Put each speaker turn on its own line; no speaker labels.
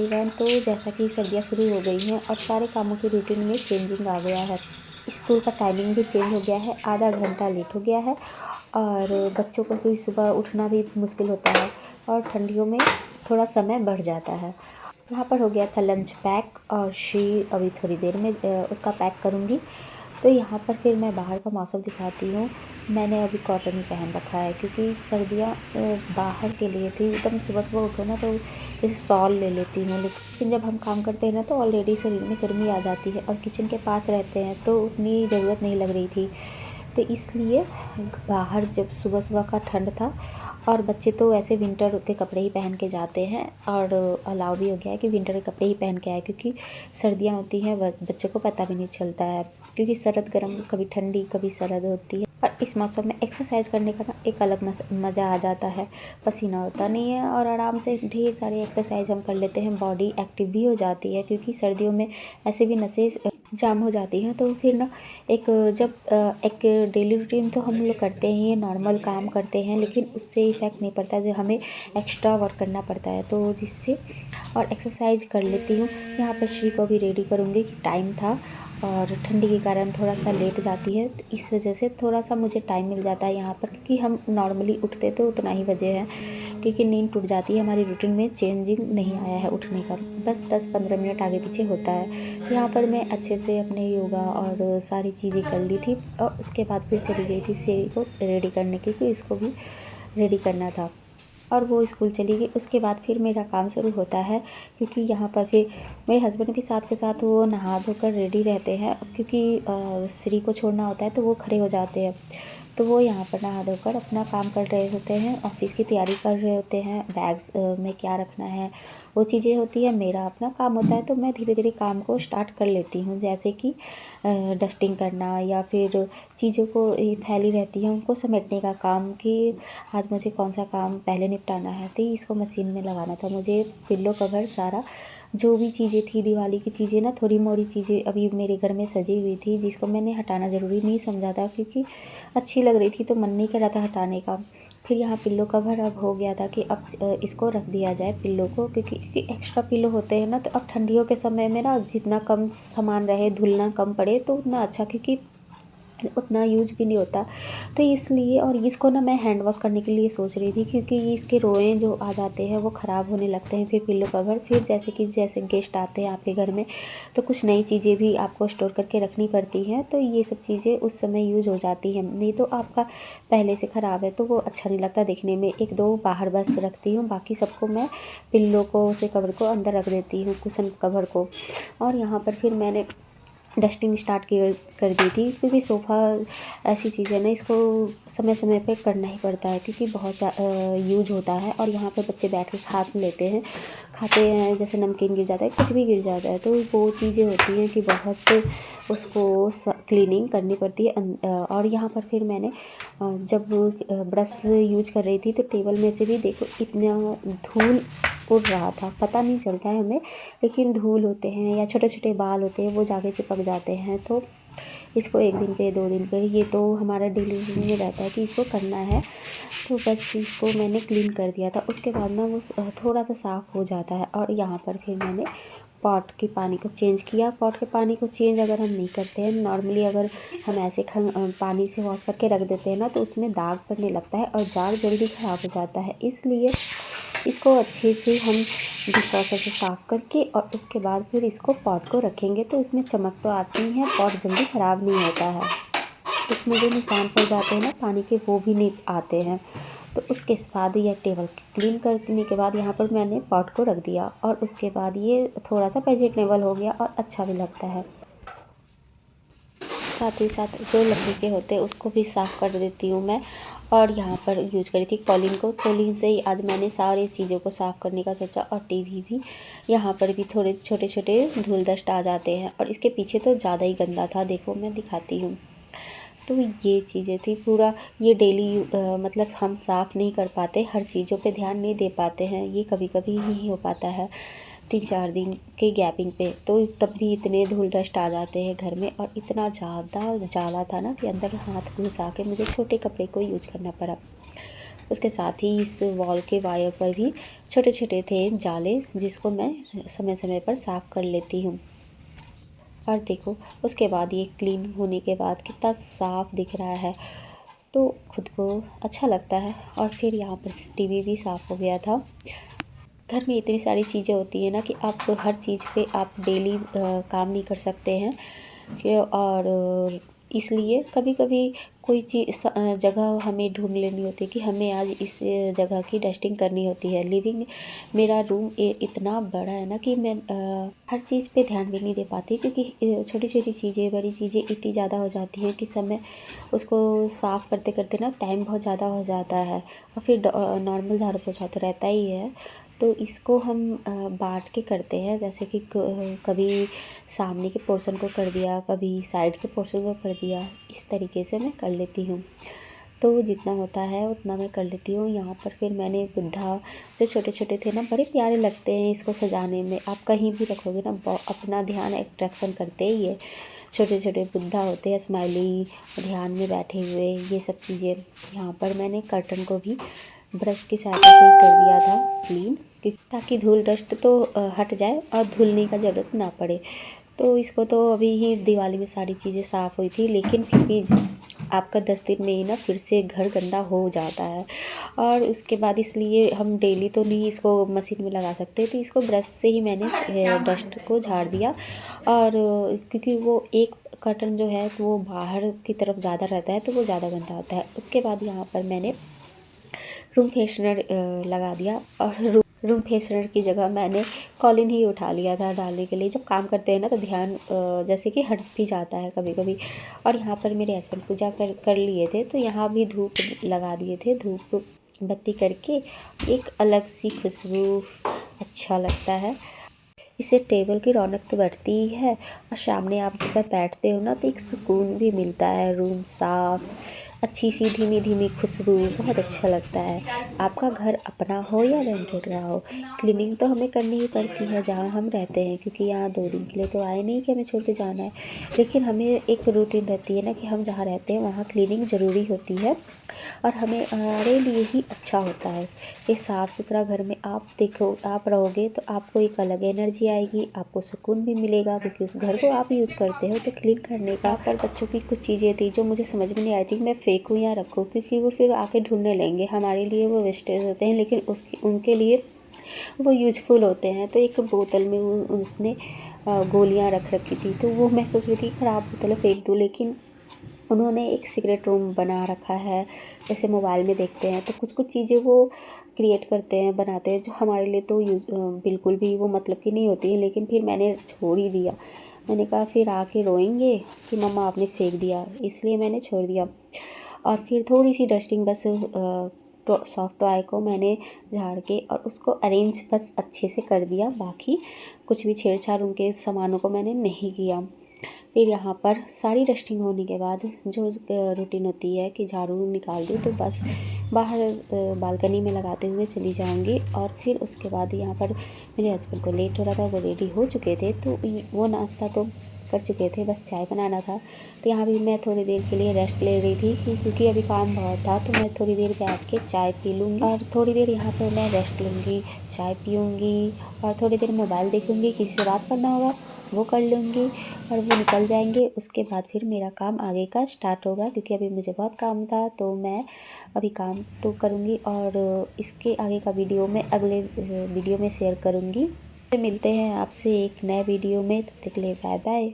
Everyone. तो जैसा कि सर्दियाँ शुरू हो गई हैं और सारे कामों की रूटीन में चेंजिंग आ गया है। स्कूल का टाइमिंग भी चेंज हो गया है, आधा घंटा लेट हो गया है और बच्चों को भी सुबह उठना भी मुश्किल होता है और ठंडियों में थोड़ा समय बढ़ जाता है। यहाँ पर हो गया था लंच पैक और अभी थोड़ी देर में उसका पैक करूँगी। तो यहाँ पर फिर मैं बाहर का मौसम दिखाती हूँ। मैंने अभी कॉटन ही पहन रखा है क्योंकि सर्दियाँ बाहर के लिए थी। एकदम सुबह उठो ना तो जैसे शॉल ले लेती हूँ, लेकिन जब हम काम करते हैं ना तो ऑलरेडी शरीर में गर्मी आ जाती है और किचन के पास रहते हैं तो उतनी ज़रूरत नहीं लग रही थी। तो इसलिए बाहर जब सुबह का ठंड था और बच्चे तो ऐसे विंटर के कपड़े ही पहन के जाते हैं और अलाउ भी हो गया है कि विंटर के कपड़े ही पहन के आए, क्योंकि सर्दियाँ होती हैं बच्चों को पता भी नहीं चलता है, क्योंकि सरद गर्म कभी ठंडी कभी सरद होती है। और इस मौसम में एक्सरसाइज करने का ना एक अलग मज़ा आ जाता है। पसीना होता नहीं है और आराम से ढेर सारी एक्सरसाइज हम कर लेते हैं, बॉडी एक्टिव भी हो जाती है, क्योंकि सर्दियों में ऐसे भी नसें जाम हो जाती हैं। तो फिर ना एक डेली रूटीन तो हम लोग करते हैं, ये नॉर्मल काम करते हैं, लेकिन उससे इफ़ेक्ट नहीं पड़ता, जो हमें एक्स्ट्रा वर्क करना पड़ता है, तो जिससे और एक्सरसाइज कर लेती हूँ। यहाँ पर श्री को भी रेडी करूँगी कि टाइम था और ठंडी के कारण थोड़ा सा लेट जाती है, तो इस वजह से थोड़ा सा मुझे टाइम मिल जाता है यहाँ पर, क्योंकि हम नॉर्मली उठते तो उतना ही बजे हैं, क्योंकि नींद टूट जाती है। हमारी रूटीन में चेंजिंग नहीं आया है उठने का, बस 10-15 मिनट आगे पीछे होता है। तो यहाँ पर मैं अच्छे से अपने योगा और सारी चीज़ें कर ली थी और उसके बाद फिर चली गई थी श्री को रेडी करने की, क्योंकि इसको भी रेडी करना था और वो स्कूल चली गई। उसके बाद फिर मेरा काम शुरू होता है, क्योंकि यहाँ पर फिर मेरे हस्बैंड भी साथ के साथ वो नहा धोकर रेडी रहते हैं, क्योंकि श्री को छोड़ना होता है तो वो खड़े हो जाते हैं। तो वो यहाँ पर नहा धोकर अपना काम कर रहे होते हैं, ऑफिस की तैयारी कर रहे होते हैं, बैग्स में क्या रखना है वो चीज़ें होती है। मेरा अपना काम होता है तो मैं धीरे धीरे काम को स्टार्ट कर लेती हूँ, जैसे कि डस्टिंग करना या फिर चीज़ों को फैली रहती है उनको समेटने का काम, कि आज मुझे कौन सा काम पहले निपटाना है। तो इसको मशीन में लगाना था मुझे, पिल्लो कवर सारा जो भी चीज़ें थी, दिवाली की चीज़ें ना, थोड़ी मोड़ी चीज़ें अभी मेरे घर में सजी हुई थी, जिसको मैंने हटाना ज़रूरी नहीं समझा था, क्योंकि अच्छी लग रही थी तो मन नहीं कर रहा था हटाने का। फिर यहाँ पिल्लो कवर अब हो गया था कि अब इसको रख दिया जाए पिल्लो को, क्योंकि एक्स्ट्रा पिल्लो होते हैं ना, तो अब ठंडियों के समय में ना जितना कम सामान रहे, धुलना कम पड़े तो उतना अच्छा, क्योंकि उतना यूज भी नहीं होता। तो इसलिए और इसको ना मैं हैंड वॉश करने के लिए सोच रही थी, क्योंकि इसके रोएं जो आ जाते हैं वो ख़राब होने लगते हैं। फिर पिल्लो कवर, फिर जैसे गेस्ट आते हैं आपके घर में तो कुछ नई चीज़ें भी आपको स्टोर करके रखनी पड़ती हैं, तो ये सब चीज़ें उस समय यूज हो जाती हैं। नहीं तो आपका पहले से ख़राब है तो वो अच्छा नहीं लगता देखने में। 1-2 बाहर बस रखती हूँ, बाकी सबको मैं पिल्लो को, उसे कवर को अंदर रख देती हूँ, कुशन कवर को। और यहाँ पर फिर मैंने डस्टिंग स्टार्ट कर दी थी, क्योंकि सोफ़ा ऐसी चीज़ है ना, इसको समय समय पे करना ही पड़ता है, क्योंकि बहुत यूज होता है। और यहाँ पे बच्चे बैठ के खा लेते हैं, खाते हैं, जैसे नमकीन गिर जाता है, कुछ भी गिर जाता है, तो वो चीज़ें होती हैं कि बहुत उसको क्लीनिंग करनी पड़ती है। और यहाँ पर फिर मैंने जब ब्रश यूज कर रही थी तो टेबल में से भी देखो इतना धूल उड़ रहा था, पता नहीं चलता है हमें, लेकिन धूल होते हैं या छोटे छोटे बाल होते हैं वो जाके चिपक जाते हैं। तो इसको 1 दिन पे 2 दिन पे ये तो हमारा डेली रूटीन में रहता है कि इसको करना है। तो बस इसको मैंने क्लीन कर दिया था, उसके बाद ना वो थोड़ा सा साफ़ हो जाता है। और यहाँ पर फिर मैंने पॉट के पानी को चेंज किया। पॉट के पानी को चेंज अगर हम नहीं करते हैं नॉर्मली, अगर हम ऐसे पानी से वॉश करके रख देते हैं ना, तो उसमें दाग पड़ने लगता है और जार जल्दी ख़राब हो जाता है। इसलिए इसको अच्छे से हम डिशवॉशर से साफ़ करके और उसके बाद फिर इसको पॉट को रखेंगे तो इसमें चमक तो आती है, पॉट जल्दी ख़राब नहीं होता है। उसमें जो निशान पड़ जाते हैं ना पानी के, वो भी नहीं आते हैं। तो उसके बाद यह टेबल क्लीन करने के बाद यहाँ पर मैंने पॉट को रख दिया और उसके बाद ये थोड़ा सा वेजिटेबल हो गया और अच्छा भी लगता है। साथ ही साथ जो लकड़ी के होते हैं उसको भी साफ़ कर देती हूँ मैं। और यहाँ पर यूज करी थी कॉलिन को, कॉलिन से ही आज मैंने सारी चीज़ों को साफ़ करने का सोचा। और टीवी भी, यहाँ पर भी थोड़े छोटे छोटे धूल डस्ट आ जाते हैं और इसके पीछे तो ज़्यादा ही गंदा था, देखो मैं दिखाती हूँ। तो ये चीज़ें थी पूरा, ये डेली मतलब हम साफ़ नहीं कर पाते, हर चीज़ों पे ध्यान नहीं दे पाते हैं, ये कभी कभी ही हो पाता है 3-4 दिन के गैपिंग पे, तो तब भी इतने धूल डस्ट आ जाते हैं घर में। और इतना ज़्यादा जाला था ना कि अंदर हाथ घुसा के मुझे छोटे कपड़े को यूज करना पड़ा। उसके साथ ही इस वॉल के वायर पर भी छोटे छोटे थे जाले, जिसको मैं समय समय पर साफ़ कर लेती हूँ। और देखो उसके बाद ये क्लीन होने के बाद कितना साफ़ दिख रहा है, तो खुद को अच्छा लगता है। और फिर यहाँ पर टीवी भी साफ़ हो गया था। घर में इतनी सारी चीज़ें होती हैं ना कि आप हर चीज़ पे आप डेली काम नहीं कर सकते हैं कि, और इसलिए कभी कभी कोई चीज़ जगह हमें ढूंढ लेनी होती है कि हमें आज इस जगह की डस्टिंग करनी होती है। लिविंग मेरा रूम इतना बड़ा है ना कि मैं हर चीज़ पे ध्यान भी नहीं दे पाती, क्योंकि छोटी छोटी चीज़ें बड़ी चीज़ें इतनी ज़्यादा हो जाती हैं कि समय उसको साफ़ करते करते ना टाइम बहुत ज़्यादा हो जाता है। और फिर नॉर्मल झाड़ू पोछा तो रहता ही है, तो इसको हम बाँट के करते हैं। जैसे कि कभी सामने के पोर्शन को कर दिया, कभी साइड के पोर्शन को कर दिया, इस तरीके से मैं कर लेती हूँ। तो जितना होता है उतना मैं कर लेती हूँ। यहाँ पर फिर मैंने बुद्धा जो छोटे छोटे थे ना, बड़े प्यारे लगते हैं इसको सजाने में। आप कहीं भी रखोगे ना, अपना ध्यान अट्रैक्शन करते ही है। छोटे छोटे बुद्धा होते हैं, स्माइली, ध्यान में बैठे हुए, ये सब चीज़ें। यहाँ पर मैंने कर्टन को भी ब्रश की सहायता से ही कर दिया था क्लीन, ताकि धूल डस्ट तो हट जाए और धुलने का ज़रूरत ना पड़े। तो इसको तो अभी ही दिवाली में सारी चीज़ें साफ़ हुई थी, लेकिन फिर भी आपका 10 दिन में ही ना फिर से घर गंदा हो जाता है। और उसके बाद इसलिए हम डेली तो नहीं इसको मशीन में लगा सकते, तो इसको ब्रश से ही मैंने डस्ट को झाड़ दिया। और क्योंकि वो एक कर्टन जो है तो वो बाहर की तरफ ज़्यादा रहता है, तो वो ज़्यादा गंदा होता है। उसके बाद यहाँ पर मैंने रूम फ्रेशनर लगा दिया, और रूम फ्रेशनर की जगह मैंने कॉलिन ही उठा लिया था डालने के लिए। जब काम करते हैं ना तो ध्यान जैसे कि हट भी जाता है कभी कभी। और यहाँ पर मेरे हस्बैंड पूजा कर लिए थे, तो यहाँ भी धूप लगा दिए थे। धूप बत्ती करके एक अलग सी खुशबू अच्छा लगता है। इससे टेबल की रौनक तो बढ़ती ही है, और सामने आप जब बैठते हो ना तो एक सुकून भी मिलता है। रूम साफ़, अच्छी सी धीमी धीमी खुशबू, बहुत अच्छा लगता है। आपका घर अपना हो या रेंटेड का हो, क्लीनिंग तो हमें करनी ही पड़ती है जहाँ हम रहते हैं, क्योंकि यहाँ 2 दिन के लिए तो आए नहीं कि हमें छोड़ के जाना है। लेकिन हमें एक रूटीन रहती है ना कि हम जहाँ रहते हैं वहाँ क्लीनिंग ज़रूरी होती है, और हमारे लिए ही अच्छा होता है। ये साफ़ सुथरा घर में आप देखो, आप रहोगे तो आपको एक अलग एनर्जी आएगी, आपको सुकून भी मिलेगा, क्योंकि उस घर को आप यूज़ करते हो। तो क्लीन करने का पर बच्चों की कुछ चीज़ें थी जो मुझे समझ में नहीं आई थी कि मैं फेंकूँ या रखूँ, क्योंकि वो फिर आके ढूंढने लेंगे। हमारे लिए वो वेस्टेज होते हैं, लेकिन उनके लिए वो यूज़फुल होते हैं। तो एक बोतल में उसने गोलियाँ रख रखी थी, तो वो मैं सोच रही थी ख़राब बोतल फेंक दूँ, लेकिन उन्होंने एक सीक्रेट रूम बना रखा है। जैसे मोबाइल में देखते हैं तो कुछ कुछ चीज़ें वो क्रिएट करते हैं, बनाते हैं, जो हमारे लिए तो बिल्कुल भी वो मतलब की नहीं होती है। लेकिन फिर मैंने छोड़ ही दिया। मैंने कहा फिर आके रोएंगे कि मम्मा आपने फेंक दिया, इसलिए मैंने छोड़ दिया। और फिर थोड़ी सी डस्टिंग बस सॉफ्ट टॉय को मैंने झाड़ के और उसको अरेंज बस अच्छे से कर दिया। बाकी कुछ भी छेड़छाड़ उनके सामानों को मैंने नहीं किया। फिर यहाँ पर सारी डस्टिंग होने के बाद जो रूटीन होती है कि झाड़ू निकाल दूँ, तो बस बाहर बालकनी में लगाते हुए चली जाऊँगी। और फिर उसके बाद यहाँ पर मेरे हस्बैंड को लेट हो रहा था, वो रेडी हो चुके थे, तो वो नाश्ता तो कर चुके थे, बस चाय बनाना था। तो यहाँ भी मैं थोड़ी देर के लिए रेस्ट ले रही थी, क्योंकि अभी काम बहुत था। तो मैं थोड़ी देर बैठ के चाय पी लूँगी, और थोड़ी देर यहाँ पर मैं रेस्ट लूँगी, चाय पीऊँगी, और थोड़ी देर मोबाइल देखूँगी, किसी से बात करना होगा वो कर लूँगी, और वो निकल जाएंगे। उसके बाद फिर मेरा काम आगे का स्टार्ट होगा, क्योंकि अभी मुझे बहुत काम था, तो मैं अभी काम तो करूँगी। और इसके आगे का वीडियो मैं अगले वीडियो में शेयर करूँगी। फिर मिलते हैं आपसे एक नए वीडियो में, तब तक के लिए बाय बाय।